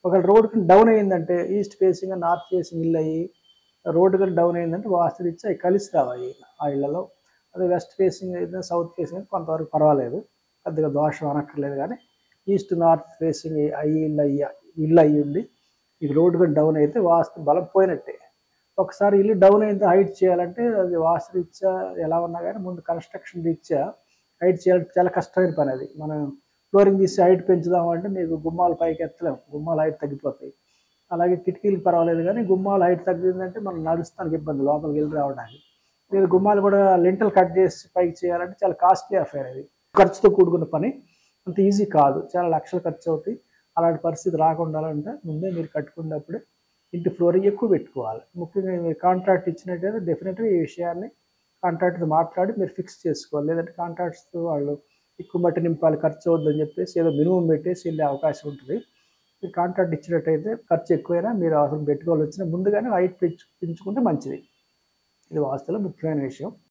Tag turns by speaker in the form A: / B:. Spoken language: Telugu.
A: ఒకవేళ రోడ్ డౌన్ అయిందంటే ఈస్ట్ ఫేసింగ్ నార్త్ ఫేసింగ్ ఇల్లు అయ్యి రోడ్డు కానీ డౌన్ అయిందంటే వాస్తురీత్యా అవి కలిసి రావాలి ఆ ఇళ్లలో. అదే వెస్ట్ ఫేసింగ్ అయితే సౌత్ ఫేసింగ్ అయితే కొంతవరకు పర్వాలేదు, పెద్దగా దోషం అనక్కర్లేదు. కానీ ఈస్ట్ నార్త్ ఫేసింగ్ అయ్యి ఇల్లు అయ్యి ఉండి మీకు రోడ్డు కానీ డౌన్ అయితే వాస్తు బలం పోయినట్టే. ఒకసారి ఇల్లు డౌన్ అయితే హైట్ చేయాలంటే అది వాస్తు రీత్యా ఎలా ఉన్నా కానీ ముందు కన్స్ట్రక్షన్ రీత్యా హైట్ చేయాలంటే చాలా కష్టమైన పని అది. మనం ఫ్లోరింగ్ తీసి హైట్ పెంచుదామంటే మీకు గుమ్మాలు పైకి ఎత్తలేము, గుమ్మాలు హైట్ తగ్గిపోతాయి. అలాగే కిటికీలు పర్వాలేదు కానీ గుమ్మాలు హైట్ తగ్గిందంటే మనం నడుస్తానికి ఇబ్బంది, లోపలికి వెళ్ళి రావడానికి. మీరు గుమ్మాలు కూడా లింటల్ కట్ చేసి పైకి చేయాలంటే చాలా కాస్ట్లీ అఫైర్ అది, ఖర్చుతో కూడుకున్న పని, అంత ఈజీ కాదు, చాలా లక్షలు ఖర్చు అవుతాయి. అలాంటి పరిస్థితి రాకుండా ఉండాలంటే ముందే మీరు కట్టుకున్నప్పుడే ఇంటి ఫ్లోరింగ్ ఎక్కువ పెట్టుకోవాలి. ముఖ్యంగా మీరు కాంట్రాక్ట్ ఇచ్చినట్టయితే డెఫినెట్గా ఈ విషయాన్ని కాంట్రాక్ట్తో మాట్లాడి మీరు ఫిక్స్ చేసుకోవాలి. లేదంటే కాంట్రాక్ట్స్తో వాళ్ళు ఎక్కువ మట్టి నింపాలి ఖర్చు అవుద్దని చెప్పేసి ఏదో మినిమం పెట్టేసి వెళ్ళే అవకాశం ఉంటుంది. మీరు కాంట్రాక్ట్ ఇచ్చినట్టయితే ఖర్చు ఎక్కువైనా మీరు అవసరం పెట్టుకోవాలి వచ్చినా ముందుగానే హైట్ పెంచుకుంటే మంచిది. ఇది వాస్తులో ముఖ్యమైన విషయం.